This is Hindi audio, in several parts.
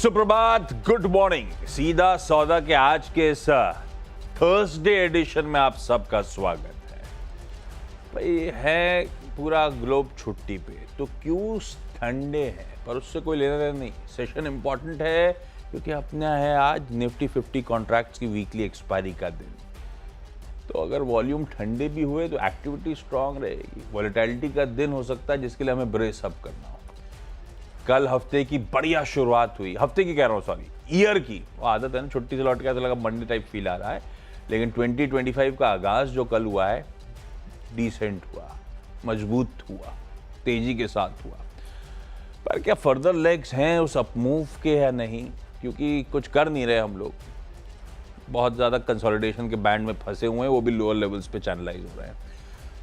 सुप्रभात, गुड मॉर्निंग। सीधा सौदा के आज के इस थर्सडे एडिशन में आप सबका स्वागत है। भाई है पूरा ग्लोब छुट्टी पे, तो क्यों ठंडे है, पर उससे कोई लेना देना नहीं। सेशन इंपॉर्टेंट है क्योंकि अपना है आज निफ्टी 50 कॉन्ट्रैक्ट्स की वीकली एक्सपायरी का दिन। तो अगर वॉल्यूम ठंडे भी हुए तो एक्टिविटी स्ट्रांग रहेगी। वॉलेटिलिटी का दिन हो सकता है जिसके लिए हमें ब्रेस अप करना हो। कल हफ्ते की बढ़िया शुरुआत हुई, हफ्ते की कह रहा हूँ, सॉरी ईयर की। वो आदत है ना, छुट्टी से लौट के तो लगा मंडे टाइप फील आ रहा है, लेकिन 2025 का आगाज जो कल हुआ है डिसेंट हुआ, मजबूत हुआ, तेजी के साथ हुआ। पर क्या फर्दर लेग्स हैं उस अपमूव के या नहीं, क्योंकि कुछ कर नहीं रहे हम लोग। बहुत ज़्यादा कंसोलिडेशन के बैंड में फंसे हुए हैं, वो भी लोअर लेवल्स पे चैनलाइज हो रहे हैं।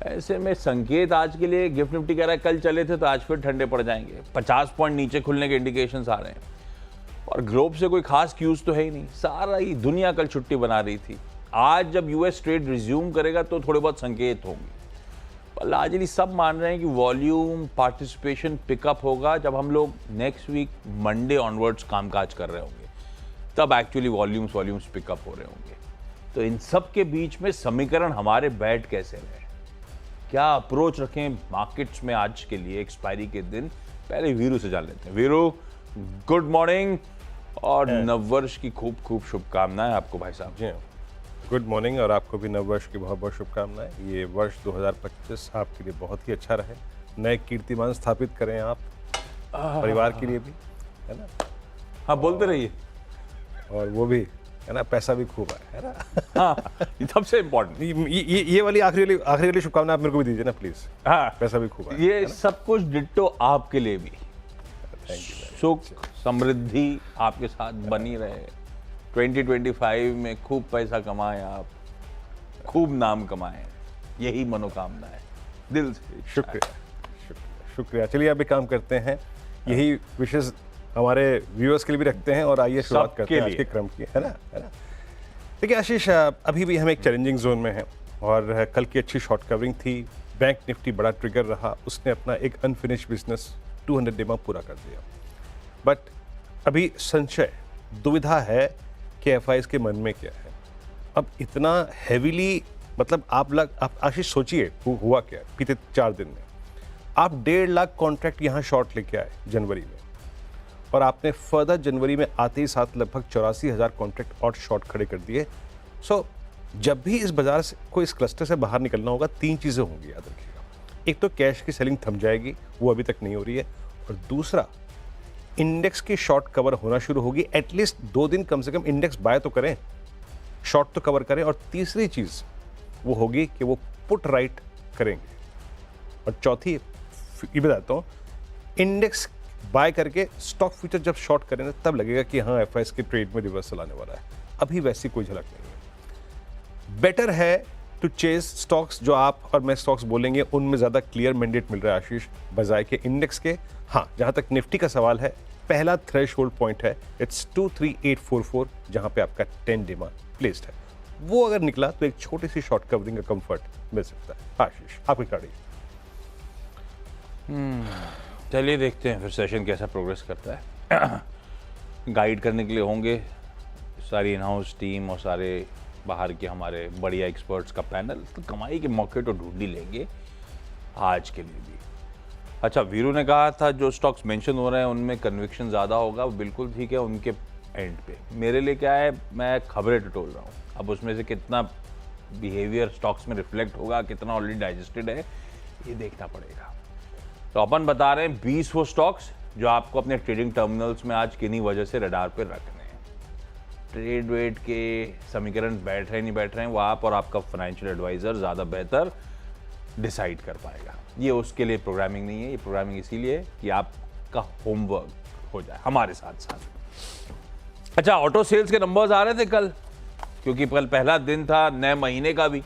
ऐसे में संकेत आज के लिए गिफ्ट निफ्टी कह रहा है कल चले थे तो आज फिर ठंडे पड़ जाएंगे। 50 पॉइंट नीचे खुलने के इंडिकेशंस आ रहे हैं और ग्लोब से कोई खास क्यूज तो है ही नहीं। सारा ही दुनिया कल छुट्टी बना रही थी। आज जब यूएस ट्रेड रिज्यूम करेगा तो थोड़े बहुत संकेत होंगे, पर लार्जली सब मान रहे हैं कि वॉल्यूम पार्टिसिपेशन पिकअप होगा जब हम लोग नेक्स्ट वीक मंडे ऑनवर्ड्स कामकाज कर रहे होंगे, तब एक्चुअली वॉल्यूम्स पिकअप हो रहे होंगे। तो इन सब के बीच में समीकरण हमारे बैठ कैसे रहे, क्या अप्रोच रखें मार्केट्स में आज के लिए एक्सपायरी के दिन। पहले वीरू से जान लेते हैं। वीरू, गुड मॉर्निंग और नववर्ष की खूब खूब शुभकामनाएं आपको भाई साहब। जी गुड मॉर्निंग, और आपको भी नववर्ष की बहुत बहुत शुभकामनाएं। ये वर्ष 2025 आपके लिए बहुत ही अच्छा रहे, नए कीर्तिमान स्थापित करें आप, परिवार के लिए भी, है ना। हाँ, बोलते रहिए। और वो भी है ना, पैसा भी खूब है ना। हाँ, ये सबसे इम्पोर्टेंट। ये वाली आखिरी वाली शुभकामना आप मेरे को भी दीजिए ना प्लीज। हाँ, पैसा भी खूब है, ये सब कुछ डिट्टो आपके लिए भी। Thank you. सुख समृद्धि आपके साथ बनी रहे। 2025 में खूब पैसा कमाएं आप, खूब नाम कमाएं, यही मनोकामना है दिल से। शुक्रिया। चलिए अभी काम करते हैं, यही विशेष हमारे व्यूअर्स के लिए भी रखते हैं, और आइए शुरुआत करते हैं आज के क्रम की, है ना। देखिए आशीष, अभी भी हम एक चैलेंजिंग जोन में हैं और कल की अच्छी शॉर्ट कवरिंग थी। बैंक निफ्टी बड़ा ट्रिगर रहा, उसने अपना एक अनफिनिश्ड बिजनेस 200 डे में पूरा कर दिया। बट अभी संशय, दुविधा है कि एफआईज के मन में क्या है। अब इतना हैवीली, मतलब आप आशीष सोचिए हुआ क्या बीते 4 दिन में। आप 1.5 लाख कॉन्ट्रैक्ट यहाँ शॉर्ट लेके आए जनवरी में, और आपने फर्दर जनवरी में आते ही साथ लगभग 84,000 कॉन्ट्रैक्ट और शॉर्ट खड़े कर दिए। सो जब भी इस बाजार से को इस क्लस्टर से बाहर निकलना होगा, 3 चीज़ें होंगी, याद रखिएगा। एक तो कैश की सेलिंग थम जाएगी, वो अभी तक नहीं हो रही है, और दूसरा इंडेक्स की शॉर्ट कवर होना शुरू होगी। एटलीस्ट 2 दिन कम से कम इंडेक्स बाय तो करें, शॉर्ट तो कवर करें। और तीसरी चीज़ वो होगी कि वो पुट राइट करेंगे। और चौथी ये बताता हूँ, इंडेक्स बाय करके स्टॉक फ्यूचर जब शॉर्ट करें ना, तब लगेगा कि हाँ एफआईएस के ट्रेड में रिवर्सल आने वाला है। अभी वैसी कोई झलक नहीं है। बेटर है टू चेज स्टॉक्स जो आप और मैं स्टॉक्स बोलेंगे उनमें ज़्यादा क्लियर मैंडेट मिल रहा है आशीष, बजाय के इंडेक्स के। हाँ, जहाँ तक निफ्टी का सवाल है, पहला थ्रेशहोल्ड पॉइंट है इट्स 23844, जहाँ पे आपका 10 डे प्लेस्ड है। वो अगर निकला तो एक छोटी सी शॉर्ट कवरिंग का कंफर्ट मिल सकता है। आशीष, आपकी गाड़ी। चलिए देखते हैं फिर सेशन कैसा प्रोग्रेस करता है। गाइड करने के लिए होंगे सारी इन हाउस टीम और सारे बाहर के हमारे बढ़िया एक्सपर्ट्स का पैनल। तो कमाई के मौके तो ढूंढ ही लेंगे आज के लिए भी। अच्छा, वीरू ने कहा था जो स्टॉक्स मेंशन हो रहे हैं उनमें कन्विक्शन ज़्यादा होगा, वो बिल्कुल ठीक है उनके एंड पे। मेरे लिए क्या है, मैं खबरें टटोल रहा हूँ। अब उसमें से कितना बिहेवियर स्टॉक्स में रिफ्लेक्ट होगा, कितना ऑलरेडी डाइजेस्टेड है, ये देखना पड़ेगा। तो अपन बता रहे हैं 20 वो स्टॉक्स जो आपको अपने ट्रेडिंग टर्मिनल्स में आज किन्हीं वजह से रडार पे रखने हैं। ट्रेड वेट के समीकरण बैठ रहे नहीं बैठ रहे हैं, वो आप और आपका फाइनेंशियल एडवाइजर ज़्यादा बेहतर डिसाइड कर पाएगा। ये उसके लिए प्रोग्रामिंग नहीं है, ये प्रोग्रामिंग इसीलिए कि आपका होमवर्क हो जाए हमारे साथ साथ। अच्छा, ऑटो सेल्स के नंबर्स आ रहे थे कल, क्योंकि कल पहला दिन था नए महीने का भी।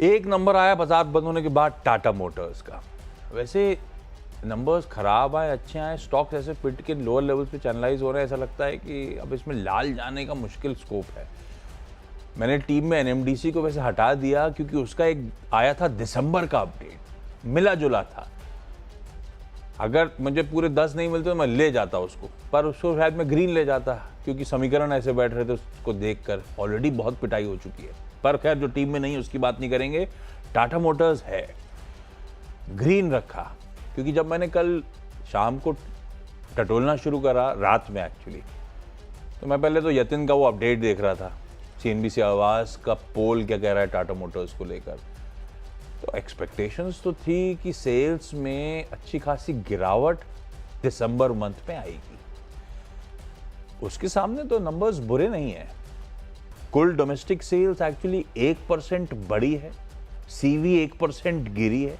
एक नंबर आया बाजार बंद होने के बाद टाटा मोटर्स का। वैसे नंबर्स खराब आए अच्छे आए, स्टॉक्स ऐसे पिट के लोअर लेवल्स पे चैनलाइज हो रहे हैं। ऐसा लगता है कि अब इसमें लाल जाने का मुश्किल स्कोप है। मैंने टीम में एनएमडीसी को वैसे हटा दिया क्योंकि उसका एक आया था दिसंबर का अपडेट, मिला जुला था। अगर मुझे पूरे 10 नहीं मिलते तो मैं ले जाता उसको, पर उसको शायद मैं ग्रीन ले जाता, क्योंकि समीकरण ऐसे बैठ रहे थे उसको देखकर। ऑलरेडी बहुत पिटाई हो चुकी है, पर खैर जो टीम में नहीं उसकी बात नहीं करेंगे। टाटा मोटर्स है, ग्रीन रखा, क्योंकि जब मैंने कल शाम को टटोलना शुरू करा, रात में एक्चुअली, तो मैं पहले तो यतिन का वो अपडेट देख रहा था, CNBC आवाज़ का पोल क्या कह रहा है टाटा मोटर्स को लेकर। तो एक्सपेक्टेशंस तो थी कि सेल्स में अच्छी खासी गिरावट दिसंबर मंथ में आएगी। उसके सामने तो नंबर्स बुरे नहीं है। कुल डोमेस्टिक सेल्स एक्चुअली 1% बढ़ी है, CV 1% गिरी है।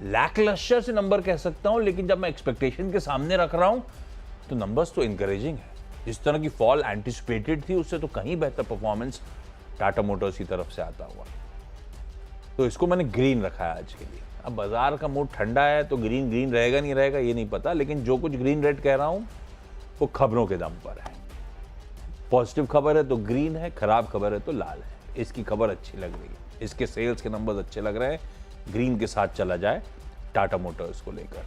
लैकलस्टर से नंबर कह सकता हूं, लेकिन जब मैं एक्सपेक्टेशन के सामने रख रहा हूं तो नंबर्स तो इंकरेजिंग है। जिस तरह की फॉल एंटिसिपेटेड थी उससे तो कहीं बेहतर परफॉर्मेंस टाटा मोटर्स की तरफ से आता हुआ, तो इसको मैंने ग्रीन रखा है आज के लिए। अब बाजार का मूड ठंडा है तो ग्रीन ग्रीन रहेगा नहीं रहेगा ये नहीं पता, लेकिन जो कुछ ग्रीन रेड कह रहा हूं वो खबरों के दम पर है। पॉजिटिव खबर है तो ग्रीन है, खराब खबर है तो लाल है। इसकी खबर अच्छी लग रही है, इसके सेल्स के नंबर्स अच्छे लग रहे हैं, ग्रीन के साथ चला जाए टाटा मोटर्स को लेकर।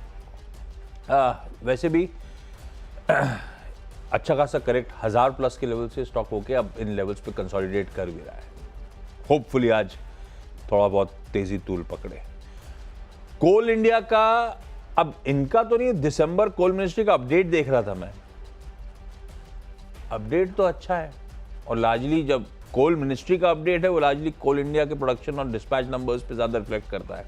वैसे भी अच्छा खासा करेक्ट 1000 प्लस के लेवल से स्टॉक होके अब इन लेवल्स पे कंसोलिडेट कर भी रहा है। होपफुली आज थोड़ा बहुत तेजी तूल पकड़े। कोल इंडिया का, अब इनका तो नहीं, दिसंबर कोल मिनिस्ट्री का अपडेट देख रहा था मैं। अपडेट तो अच्छा है, और लार्जली जब कोल मिनिस्ट्री का अपडेट है वो लार्जली कोल इंडिया के प्रोडक्शन और डिस्पैच नंबर्स पे ज्यादा रिफ्लेक्ट करता है।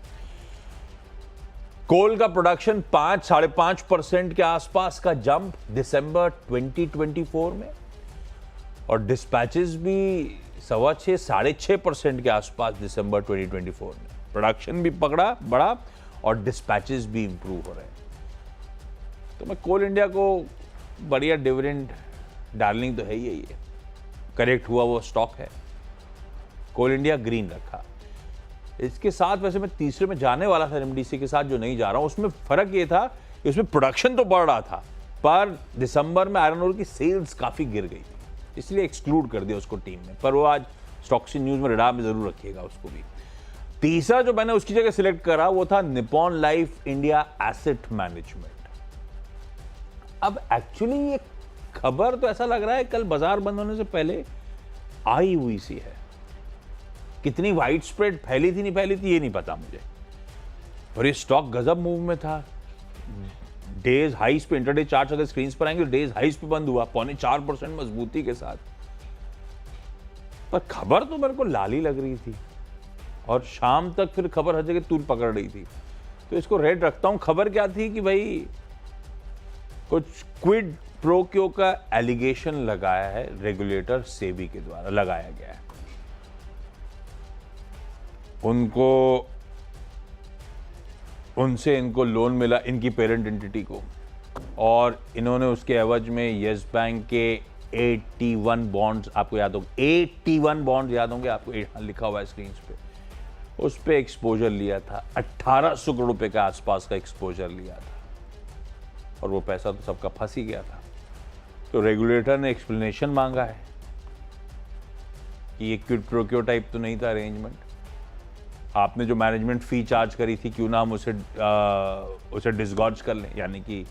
कोल का प्रोडक्शन 5-5.5% के आसपास का जंप दिसंबर 2024 में, और डिस्पैचेस भी 6.25-6.5% के आसपास दिसंबर 2024 में। प्रोडक्शन भी पकड़ा बढ़ा और डिस्पैचेस भी इंप्रूव हो रहे हैं। तो मैं कोल इंडिया को बढ़िया डिविडेंड डार्लिंग तो है ही है, करेक्ट हुआ वो स्टॉक है। कोल इंडिया ग्रीन रखा। इसके साथ वैसे मैं तीसरे में जाने वाला था एमडीसी के साथ, जो नहीं जा रहा हूं। उसमें फर्क ये था कि उसमें प्रोडक्शन तो बढ़ रहा था, पर दिसंबर में आयरन ओर की सेल्स काफी गिर गई थी, इसलिए एक्सक्लूड कर दिया उसको टीम में। पर वो आज स्टॉक्स न्यूज में रडार में जरूर रखिएगा उसको भी। तीसरा जो मैंने उसकी जगह सिलेक्ट करा वो था Nippon life India asset management. अब एक्चुअली ये खबर तो ऐसा लग रहा है कल बाजार बंद होने से पहले आई हुई सी है। कितनी वाइड स्प्रेड फैली थी नहीं फैली थी ये नहीं पता मुझे, पर ये स्टॉक गजब मूव में था। डेज हाइस पे, इंटरडे चार्ट अगर स्क्रीन पर आएंगे, डेज हाइस पे बंद हुआ 4.25% मजबूती के साथ। पर खबर तो मेरे को लाली लग रही थी, और शाम तक फिर खबर हर जगह तूल पकड़ रही थी, तो इसको रेड रखता हूं। खबर क्या थी कि भाई कुछ क्विड प्रोक्यो का एलिगेशन लगाया है, रेगुलेटर सेबी के द्वारा लगाया गया है। उनसे इनको लोन मिला, इनकी पेरेंट एंटिटी को, और इन्होंने उसके एवज में यस बैंक के 81 बॉन्ड्स, आपको याद होगा 81 बॉन्ड याद होंगे आपको, लिखा हुआ है स्क्रीन पे, उस पे एक्सपोजर लिया था। 1800 करोड़ रुपए के आसपास का एक्सपोजर लिया था, और वो पैसा तो सबका फंस ही गया था। तो रेगुलेटर ने एक्सप्लेनेशन मांगा है कि ये क्विड प्रो क्यो टाइप तो नहीं था अरेंजमेंट। आपने जो मैनेजमेंट फी चार्ज करी थी, क्यों ना हम उसे डिसगॉर्ज कर लें, यानी कि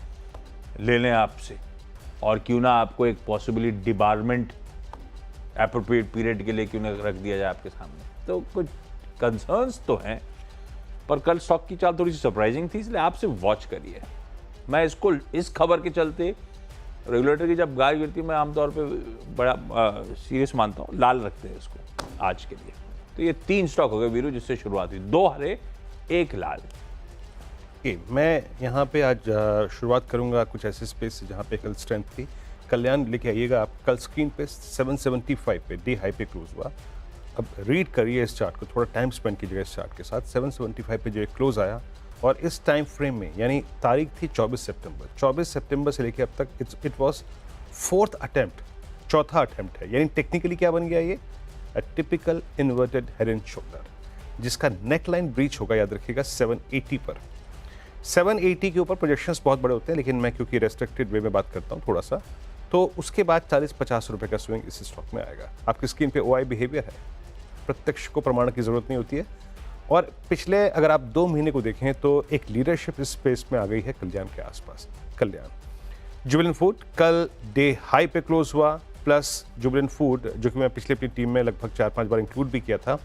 ले लें आपसे, और क्यों ना आपको एक पॉसिबली डिबारमेंट एप्रोप्रिएट पीरियड के लिए क्यों ना रख दिया जाए आपके सामने। तो कुछ कंसर्न्स तो हैं, पर कल स्टॉक की चाल थोड़ी सी सरप्राइजिंग थी, इसलिए आपसे वॉच करिए। मैं इसको इस खबर के चलते, रेगुलेटर की जब गाय गिरती है, मैं आमतौर पे बड़ा सीरियस मानता हूँ, लाल रखते हैं इसको आज के लिए। तो ये 3 स्टॉक हो गए वीरू, जिससे शुरुआत हुई, 2 हरे 1 लाल। मैं यहाँ पे आज शुरुआत करूँगा कुछ ऐसे स्पेस से जहाँ पे कल स्ट्रेंथ थी। कल्याण लेके आइएगा आप। कल स्क्रीन पे 775 पे डे हाई पे क्लोज हुआ। अब रीड करिए इस चार्ट को, थोड़ा टाइम स्पेंड कीजिएगा इस चार्ट के साथ। 775 पे जो क्लोज आया, और इस टाइम फ्रेम में, यानी तारीख थी 24 सितंबर, 24 सितंबर से लेके अब तक इट वाज 4th अटेम्प्ट, चौथा अटेम्प्ट है। यानी टेक्निकली क्या बन गया ये, a typical inverted head and shoulder, जिसका नेक लाइन ब्रीच होगा, याद रखिएगा 780 पर। 780 के ऊपर प्रोजेक्शंस बहुत बड़े होते हैं, लेकिन मैं क्योंकि रेस्ट्रिक्टेड वे में बात करता हूँ थोड़ा सा, तो उसके बाद 40-50 रुपये का स्विंग इस स्टॉक में आएगा। आपकी स्क्रीन पे OI बिहेवियर है, प्रत्यक्ष को प्रमाण की जरूरत नहीं होती है। और पिछले अगर आप 2 महीने को देखें तो एक लीडरशिप इस स्पेस में आ गई है कल्याण के आसपास। कल्याण, जुबिलेंट फूड कल डे हाई पे क्लोज हुआ, प्लस जुबिलेंट फूड जो कि मैं पिछले अपनी टीम में लगभग 4-5 बार इंक्लूड भी किया था,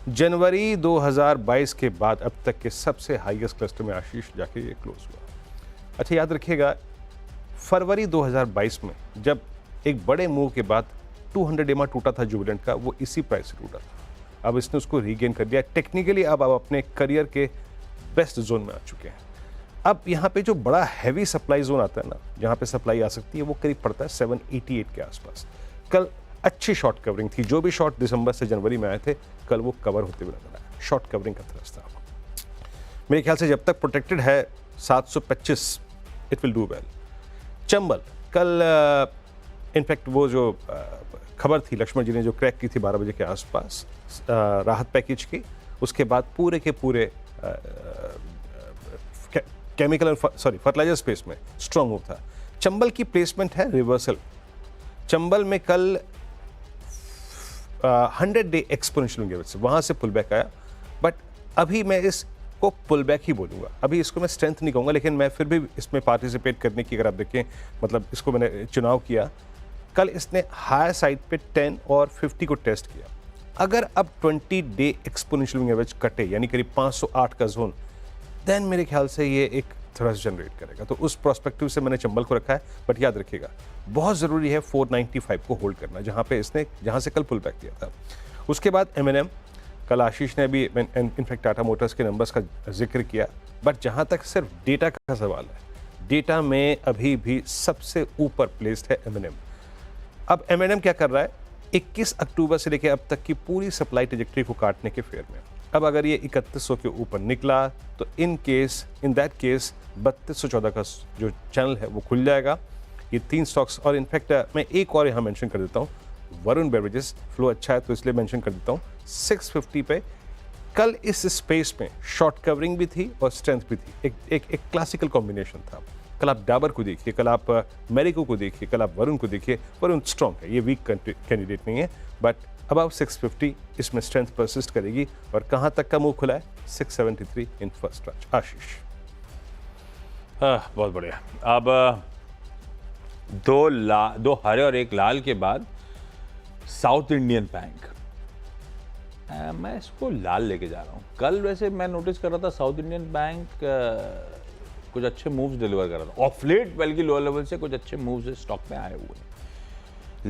जनवरी 2022 के बाद अब तक के सबसे हाईएस्ट क्लस्टर में आशीष जाके ये क्लोज हुआ। अच्छा याद रखिएगा, फरवरी 2022 में जब एक बड़े मूव के बाद 200 EMA टूटा था जुबिलेंट का, वो इसी प्राइस से टूटा था। अब इसने उसको रीगेन कर दिया। टेक्निकली अब आप अपने करियर के बेस्ट जोन में आ चुके हैं। अब यहाँ पे जो बड़ा हैवी सप्लाई जोन आता है ना, जहाँ पे सप्लाई आ सकती है, वो करीब पड़ता है 788 के आसपास। कल अच्छी शॉर्ट कवरिंग थी। जो भी शॉर्ट दिसंबर से जनवरी में आए थे, कल वो कवर होते हुए नजर आया। शॉर्ट कवरिंग का थ्रस्ट था। मेरे ख्याल से जब तक प्रोटेक्टेड है 725, it will do well. Chambal कल इनफैक्ट वो जो खबर थी लक्ष्मण जी ने जो क्रैक की थी 12 बजे के आसपास राहत पैकेज की, उसके बाद पूरे के पूरे केमिकल फर्टिलाइजर स्पेस में स्ट्रॉन्ग मूव था। चंबल की प्लेसमेंट है रिवर्सल। चंबल में कल 100 डे एक्सपोनेंशियल गिव से वहां से पुल बैक आया, बट अभी मैं इसको पुल बैक ही बोलूंगा। अभी इसको मैं स्ट्रेंथ नहीं कहूंगा, लेकिन मैं फिर भी इसमें पार्टिसिपेट करने की, अगर आप देखें, मतलब इसको मैंने चुनाव किया। कल इसने हायर साइड पे 10 और 50 को टेस्ट किया। अगर अब 20 डे एक्सपोनेंशियल एवरेज कटे, यानी करीब 508 का जोन, देन मेरे ख्याल से ये एक थ्रस्ट जनरेट करेगा। तो उस प्रोस्पेक्टिव से मैंने चंबल को रखा है। बट याद रखिएगा, बहुत ज़रूरी है 495 को होल्ड करना, जहाँ से कल पुल बैक दिया था। उसके बाद M&M, कल आशीष ने भी इनफैक्ट टाटा मोटर्स के नंबर्स का जिक्र किया, बट जहाँ तक सिर्फ डेटा का सवाल है, डेटा में अभी भी सबसे ऊपर प्लेस्ड है M&M। अब M&M क्या कर रहा है, 21 अक्टूबर से लेकर अब तक की पूरी सप्लाई ट्रेजेक्टरी को काटने के फेयर में। अब अगर ये 3100 के ऊपर निकला तो इन दैट केस 3214 का जो चैनल है वो खुल जाएगा। ये 3 स्टॉक्स, और इनफैक्ट मैं एक और यहाँ मेंशन कर देता हूँ, वरुण बेवरेजेस, फ्लो अच्छा है तो इसलिए मेंशन कर देता हूँ। 650 पे कल इस स्पेस में शॉर्ट कवरिंग भी थी और स्ट्रेंथ भी थी। एक क्लासिकल कॉम्बिनेशन था। कल आप डाबर को देखिए, कल आप मेरिको को देखिए, कल आप वरुण को देखिए। वरुण स्ट्रॉन्ग है, ये वीक कैंडिडेट नहीं है, बट अबाउट 650 इसमें स्ट्रेंथ परसिस्ट करेगी। और कहाँ तक का मूव खुला है, 673 इन फर्स्ट ट्रच। आशीष, बहुत बढ़िया। अब 2 हरे और 1 लाल के बाद साउथ इंडियन बैंक, मैं इसको लाल लेके जा रहा हूँ। कल वैसे मैं नोटिस कर रहा था साउथ इंडियन बैंक कुछ अच्छे मूव्स डिलीवर कर रहा था। ऑफ लेट बल्कि लोअर लेवल से कुछ अच्छे मूव्स स्टॉक में आए हुए हैं।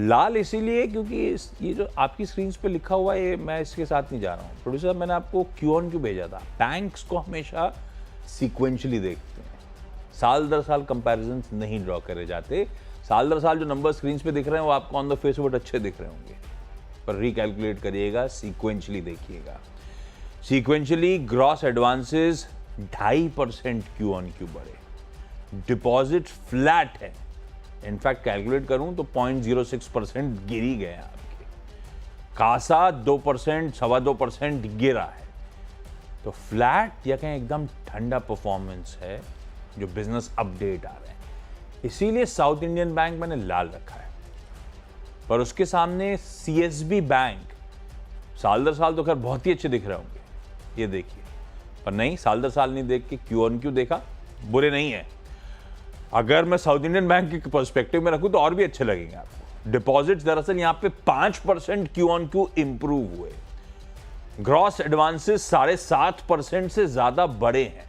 लाल इसीलिए क्योंकि ये जो आपकी स्क्रीन पे लिखा हुआ है, ये मैं इसके साथ नहीं जा रहा हूँ। प्रोड्यूसर, मैंने आपको Q-on-Q भेजा था। बैंक्स को हमेशा सीक्वेंशली देखते हैं, साल दर साल कंपैरिजन नहीं ड्रॉ करे जाते। साल दर साल जो नंबर स्क्रीन पे दिख रहे हैं वो आपको ऑन द फेस बहुत अच्छे दिख रहे होंगे, पर रिकैलकुलेट करिएगा, सीक्वेंशली देखिएगा। सीक्वेंशली ग्रॉस एडवांसेस 2.5% Q-on-Q बढ़े, डिपॉजिट फ्लैट है। इनफैक्ट कैलकुलेट करूं तो 0.06% गिर ही गए आपके। कासा 2%, 2.25% गिरा है। तो फ्लैट या कहें एकदम ठंडा परफॉर्मेंस है जो बिजनेस अपडेट आ रहे हैं। इसीलिए साउथ इंडियन बैंक मैंने लाल रखा है, पर उसके सामने CSB बैंक साल दर साल तो खैर बहुत ही अच्छे दिख रहे होंगे, ये देखिए। पर नहीं, साल दर साल नहीं देख के Q-on-Q देखा, बुरे नहीं है। अगर मैं साउथ इंडियन बैंक के पर्सपेक्टिव में रखूं तो और भी अच्छे लगेंगे आपको। डिपॉजिट्स दरअसल यहां पे 5% Q-on-Q इंप्रूव हुए। ग्रॉस एडवांसेस 7.5% से ज्यादा बड़े हैं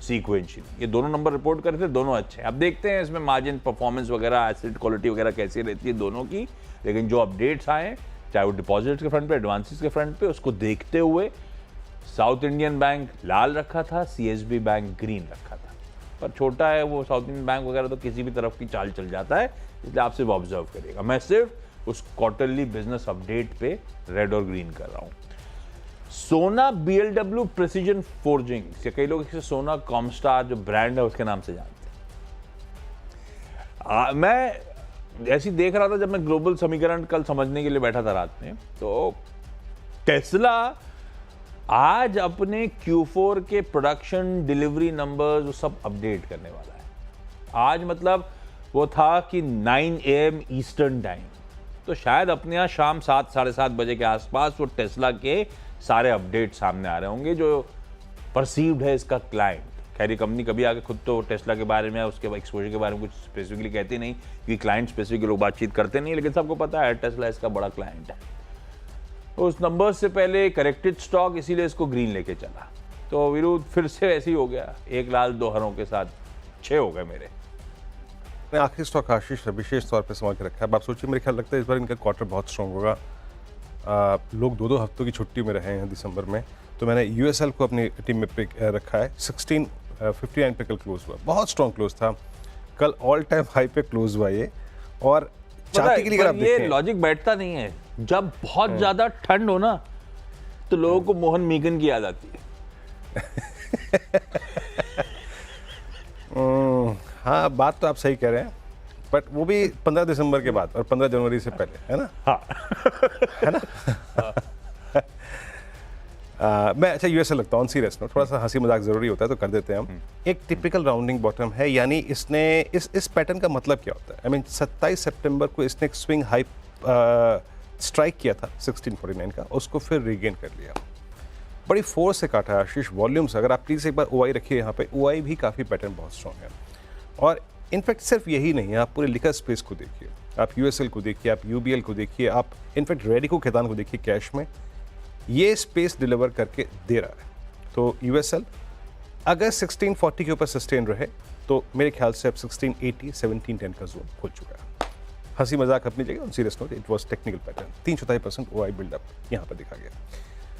सीक्वेंशियली। ये दोनों नंबर रिपोर्ट करे थे, दोनों अच्छे हैं। अब देखते हैं इसमें मार्जिन परफॉर्मेंस वगैरह, एसेट क्वालिटी वगैरह कैसी रहती है दोनों की। लेकिन जो अपडेट्स आए, चाहे वो डिपॉजिट्स के फ्रंट पे, एडवांसेस के फ्रंट पे, उसको देखते हुए साउथ इंडियन बैंक लाल रखा था, CSB बैंक ग्रीन रखा था। पर छोटा है वो साउथ इंडियन बैंक वगैरह, तो किसी भी तरफ की चाल चल जाता है, इसलिए आप सिर्फ ऑब्जर्व करिएगा। मैं सिर्फ उस क्वार्टरली बिजनेस अपडेट पे रेड और ग्रीन कर रहा हूं। सोना BLW प्रिसीजन फोर्जिंग, या कई लोग इसे सोना कॉमस्टार जो ब्रांड है उसके नाम से जानते हैं। मैं ऐसी देख रहा था जब मैं ग्लोबल समीकरण कल समझने के लिए बैठा था रात में, तो टेस्ला आज अपने Q4 के प्रोडक्शन डिलीवरी नंबर्स वो सब अपडेट करने वाला है। आज मतलब वो था कि 9 AM ईस्टर्न टाइम, तो शायद अपने यहाँ शाम 7 साढ़े 7 बजे के आसपास वो टेस्ला के सारे अपडेट सामने आ रहे होंगे जो परसीव्ड है इसका क्लाइंट। खैर ये कंपनी कभी आगे खुद तो टेस्ला के बारे में या उसके एक्सपोजर के बारे में कुछ स्पेसिफिकली कहती नहीं, क्योंकि क्लाइंट स्पेसिफिक लोग बातचीत करते नहीं, लेकिन सबको पता है टेस्ला इसका बड़ा क्लाइंट है। तो उस नंबर से पहले करेक्टेड स्टॉक, इसीलिए इसको ग्रीन लेके चला। तो विरुद्ध फिर से ऐसे ही हो गया, एक लाल दो हरों के साथ 6 हो गए मेरे। मैं आखिरी स्टॉक आशीष विशेष तौर पे समझ के रखा है। अब आप सोचिए, मेरे ख्याल लगता है इस बार इनका क्वार्टर बहुत स्ट्रॉन्ग होगा। लोग 2-2 हफ्तों की छुट्टी में रहे हैं दिसंबर में, तो मैंने यूएसएल को अपनी टीम में पिक रखा है। 1659 पे कल क्लोज हुआ, बहुत स्ट्रॉन्ग क्लोज था कल, ऑल टाइम हाई पे क्लोज हुआ ये। और चाहते के लिए अगर आप ये देखें, लॉजिक बैठता नहीं है। जब बहुत ज्यादा ठंड हो ना तो लोगों को मोहन मीगन की याद आती है। हाँ बात तो आप सही कह रहे हैं, बट वो भी 15 दिसंबर के बाद और 15 जनवरी से पहले, है ना? हाँ। है ना? मैं अच्छा यूएसएल लगता हूँ सीरियस नोट, थोड़ा सा हंसी मजाक जरूरी होता है तो कर देते हैं हम। एक टिपिकल राउंडिंग बॉटम है, यानी इसने इस पैटर्न का मतलब क्या होता है? आई मीन 27 सितंबर को इसने एक स्विंग हाई स्ट्राइक किया था 1649 का, उसको फिर रीगेन कर लिया। बड़ी फोर्स से काटा है आशीष, वॉल्यूम्स। अगर आप प्लीज़ एक बार ओआई रखिए यहाँ पे, ओआई भी काफ़ी पैटर्न बहुत स्ट्रॉन्ग है। और इनफैक्ट सिर्फ यही नहीं है, आप पूरे लिकर स्पेस को देखिए, आप यूएसएल को देखिए, आप यूबीएल को देखिए, आप इनफैक्ट रेडिको खैतान को देखिए, कैश में ये स्पेस डिलीवर करके दे रहा है। तो यूएसएल अगर 1640 के ऊपर सस्टेन रहे तो मेरे ख्याल से अब 1680 1710 का जोन खुल चुका है। हंसी मजाक अपनी जगह, on serious note it was technical pattern. 3-4% OI buildup यहाँ पर दिखा गया।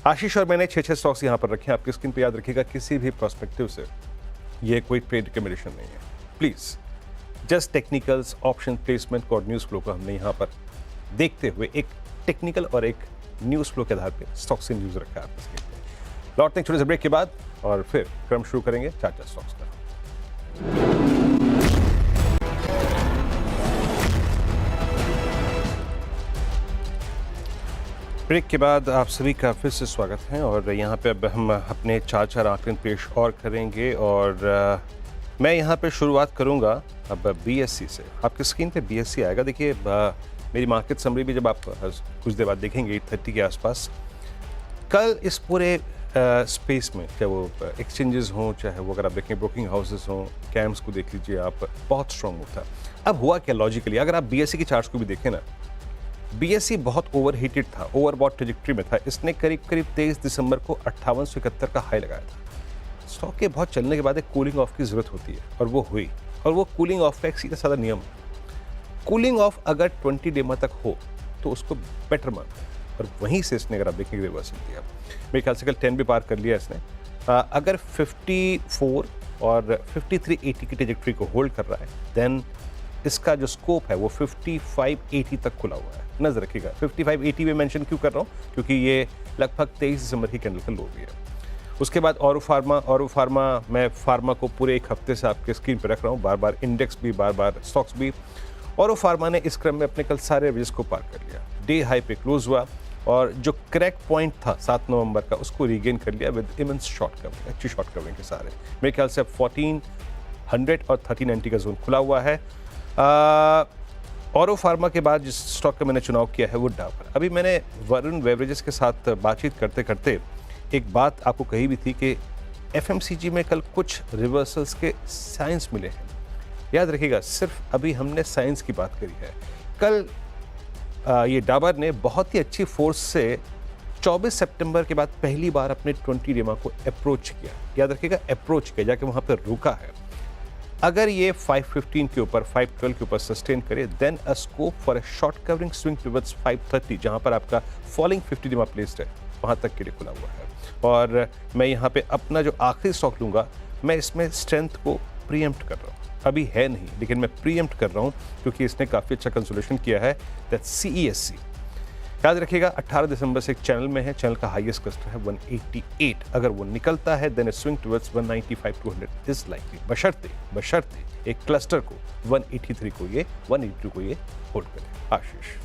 आशीष और मैंने 6 स्टॉक्स यहाँ पर रखे हैं, आपकी स्क्रीन पर याद रखिएगा, किसी भी पर्सपेक्टिव से ये कोई ट्रेड रिकमेंडेशन नहीं है, please. Just technicals, option placement और न्यूज़ फ्लो को हमने यहाँ पर देखते हुए एक टेक्निकल और एक न्यूज़ फ्लो के आधार पर स्टॉक से न्यूज़ रखा है आपकी स्क्रीन पर। लौटते हैं छोटे से ब्रेक के बाद और फिर क्रम शुरू करेंगे 4 स्टॉक्स का। ब्रेक के बाद आप सभी का फिर से स्वागत है और यहाँ पे अब हम अपने 4 आंकड़े पेश और करेंगे और मैं यहाँ पे शुरुआत करूँगा अब बीएससी से। आपकी स्क्रीन पे बीएससी आएगा। देखिए मेरी मार्केट समरी भी जब आप कुछ देर बाद देखेंगे 8:30 के आसपास, कल इस पूरे स्पेस में, चाहे वो एक्सचेंजेस हों, चाहे वो अगर आप देखें ब्रोकिंग हाउसेस हों, कैम्स को देख लीजिए आप, बहुत स्ट्रॉन्ग होता है। अब हुआ क्या लॉजिकली, अगर आप बीएससी की चार्ट्स को भी देखें ना, बीएससी बहुत ओवरहीटेड था, ओवरबॉट ट्रेजेक्टरी में था। इसने करीब 23 दिसंबर को 5871 का हाई लगाया था। स्टॉक के बहुत चलने के बाद एक कूलिंग ऑफ की जरूरत होती है और वो हुई, और वो कूलिंग ऑफ का एक सीधा साधा नियम है, कूलिंग ऑफ अगर 20 डे तक हो तो उसको बेटर मानते हैं, और वहीं से इसने अगर आप देखेंगे रिवर्सल दिया। मेरे ख्याल से कल 10 भी पार कर लिया इसने। अगर 54 और 5380 की ट्रेजेक्टरी को होल्ड कर रहा है, देन इसका जो स्कोप है वो 5580 तक खुला हुआ है। नजर रखिएगा, 5580 में मेंशन क्यों कर रहा हूँ, क्योंकि ये लगभग 23 दिसंबर की कैंडल का लो भी है। उसके बाद ऑरो फार्मा, मैं फार्मा को पूरे एक हफ्ते से आपके स्क्रीन पर रख रहा हूँ, बार बार इंडेक्स भी, बार बार स्टॉक्स भी। ऑरो फार्मा ने इस क्रम में अपने कल सारे एवरेज को पार कर लिया, डे हाई पे क्लोज हुआ और जो करेक्ट पॉइंट था 7 नवंबर का उसको रीगेन कर लिया विद इमेंस शॉर्ट कवरिंग, अच्छी शॉर्ट कवरिंग के सारे। मेरे ख्याल से अब 1400 और 1390 का जोन खुला हुआ है। ऑरो फार्मा के बाद जिस स्टॉक का मैंने चुनाव किया है वो डाबर। अभी मैंने वरुण बेवरेजेस के साथ बातचीत करते करते एक बात आपको कही भी थी कि एफएमसीजी में कल कुछ रिवर्सल्स के साइंस मिले हैं। याद रखिएगा, सिर्फ अभी हमने साइंस की बात करी है। कल ये डाबर ने बहुत ही अच्छी फोर्स से 24 सितंबर के बाद पहली बार अपने 20 डेमा को अप्रोच किया। याद रखिएगा, अप्रोच किया, जाके वहाँ पर रुका है। अगर ये 515 के ऊपर, 512 के ऊपर सस्टेन करे, then a scope for a short covering swing towards 530, जहाँ पर आपका फॉलिंग 50 डेमा प्लेस्ड है, वहाँ तक के लिए खुला हुआ है। और मैं यहाँ पे अपना जो आखिरी स्टॉक लूँगा, मैं इसमें स्ट्रेंथ को प्रीएम्प्ट कर रहा हूँ। अभी है नहीं, लेकिन मैं प्रीएम्प्ट कर रहा हूँ क्योंकि इसने काफ़ी अच्छा कंसोलेशन किया है। That's CESC। याद रखिएगा, 18 दिसंबर से एक चैनल में है, चैनल का हाईएस्ट क्लस्टर है 188। अगर वो निकलता है, then swing towards 195-200 is likely, बशर्ते एक क्लस्टर को 183 को ये 182 को ये होल्ड करे। आशीष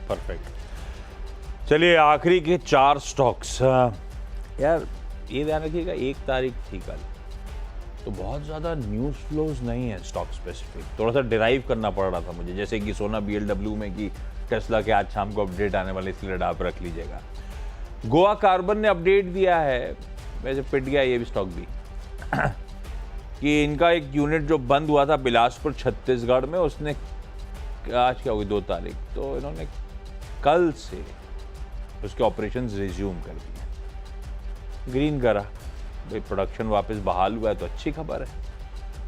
परफेक्ट। चलिए आखिरी के 4 स्टॉक्स। यार ये ध्यान रखिएगा, 1 तारीख थी कल, तो बहुत ज़्यादा न्यूज़ फ्लोज नहीं है स्टॉक स्पेसिफिक, थोड़ा सा डिराइव करना पड़ रहा था मुझे, जैसे कि सोना BLW में कि टेस्ला के आज शाम को अपडेट आने वाले, इसलिए आप रख लीजिएगा। गोवा कार्बन ने अपडेट दिया है, वैसे पिट गया ये भी स्टॉक भी कि इनका एक यूनिट जो बंद हुआ था बिलासपुर छत्तीसगढ़ में, उसने आज क्या होगी 2 तारीख, तो इन्होंने कल से उसके ऑपरेशंस रिज्यूम कर दिए, ग्रीन करा भाई, प्रोडक्शन वापस बहाल हुआ है तो अच्छी खबर है।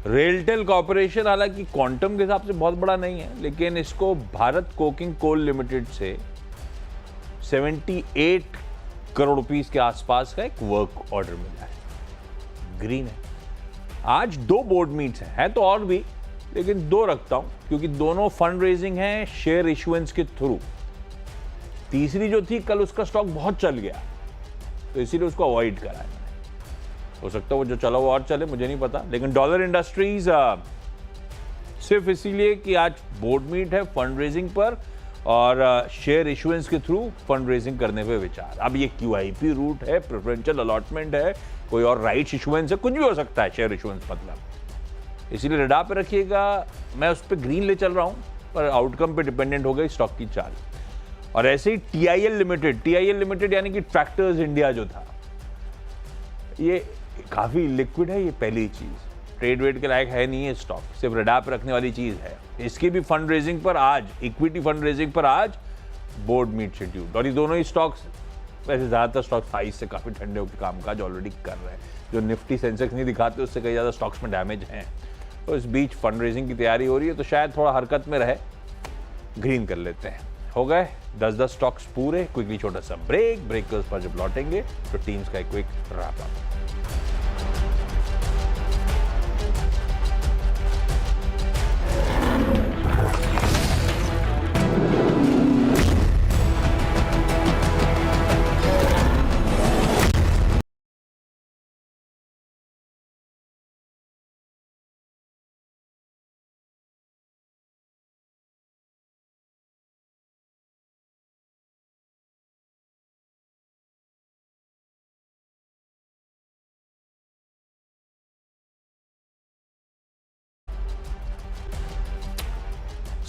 रेलटेल कॉर्पोरेशन हालांकि क्वांटम के हिसाब से बहुत बड़ा नहीं है, लेकिन इसको भारत कोकिंग कोल लिमिटेड से 78 करोड़ रुपीस के आसपास का एक वर्क ऑर्डर मिला है, ग्रीन है। आज 2 बोर्ड मीट्स हैं तो और भी, लेकिन 2 रखता हूं क्योंकि दोनों फंड रेजिंग है शेयर इशुएंस के थ्रू। तीसरी जो थी कल, उसका स्टॉक बहुत चल गया तो इसीलिए उसको अवॉइड करा है। हो सकता है वो जो चला वो और चले, मुझे नहीं पता, लेकिन डॉलर इंडस्ट्रीज सिर्फ इसीलिए कि आज बोर्ड मीट है फंड रेजिंग पर और शेयर इशुएंस के थ्रू फंड रेजिंग करने पे विचार। अब ये QIP रूट है, प्रेफरेंशियल अलॉटमेंट है, कोई और राइट्स इशुएंस है, कुछ भी हो सकता है शेयर इशुएंस मतलब, इसीलिए रडार पे रखिएगा। मैं उस पर ग्रीन ले चल रहा हूँ, पर आउटकम पे डिपेंडेंट हो गई स्टॉक की चाल। और ऐसे ही TIL लिमिटेड यानी कि ट्रैक्टर्स इंडिया जो था, ये काफी लिक्विड है, ये पहली चीज ट्रेड वेड के लायक है नहीं है स्टॉक, सिर्फ रडार पे रखने वाली चीज है। इसकी भी फंड रेजिंग पर आज, इक्विटी फंड रेजिंग पर आज बोर्ड मीट शेड्यूल्ड, और ये दोनों ही स्टॉक्स, वैसे ज्यादातर स्टॉक्स 22 से काफी ठंडे होकर कामकाज ऑलरेडी कर रहे हैं। जो निफ्टी सेंसेक्स नहीं दिखाते उससे कई ज्यादा स्टॉक्स में डैमेज हैं, तो इस बीच फंड रेजिंग की तैयारी हो रही है, तो शायद थोड़ा हरकत में रहे, ग्रीन कर लेते हैं। हो गए 10-10 स्टॉक्स पूरे। क्विकली छोटा सा ब्रेक के उस पर जब लौटेंगे तो टीम्स का एक क्विक रैप अप।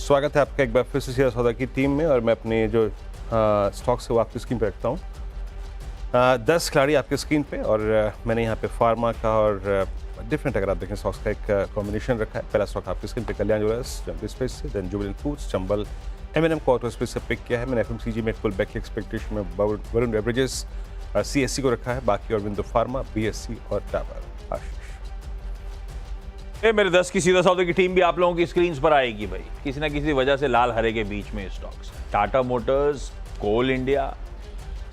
स्वागत है आपका एक बार फिर से सीधा सौदा की टीम में, और मैं अपने जो स्टॉक्स है वो आपकी स्क्रीन पे रखता हूँ। 10 खिलाड़ी आपके स्क्रीन पे, और मैंने यहाँ पे फार्मा का और डिफरेंट, अगर आप देखें स्टॉक्स का एक कॉम्बिनेशन रखा है। पहला स्टॉक आपकी स्क्रीन पे कल्याण ज्वेलर्स जंबल स्पेस से, then Jubilant Foods, Chambal M&M को ऑटो स्पेस से पिक किया है। मैंने FMCG में पुल बैक की एक्सपेक्टेशन में वरुण बेवरेजेस CSC को रखा है, बाकी और बिंदु फार्मा, BSC और डाबर। आशीष मेरे 10 की सीधा सौदे की टीम भी आप लोगों की स्क्रीन्स पर आएगी भाई, किसी ना किसी वजह से लाल हरे के बीच में स्टॉक्स, टाटा मोटर्स, कोल इंडिया,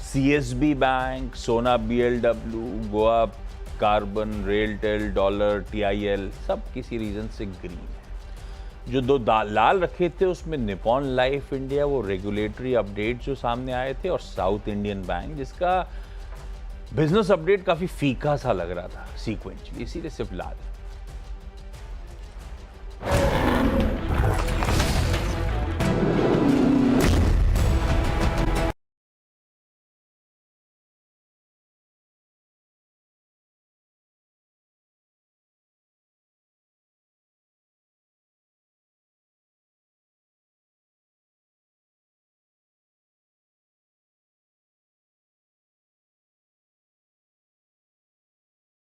CSB बैंक, सोना BLW, Goa carbon, RailTel, dollar, TIL, सब किसी रीजन से ग्रीन है। जो 2 लाल रखे थे उसमें निपॉन लाइफ इंडिया, वो रेगुलेटरी अपडेट जो सामने आए थे, और साउथ इंडियन बैंक जिसका बिजनेस अपडेट काफी फीका सा लग रहा था सीक्वेंशली, इसीलिए सिर्फ लाल।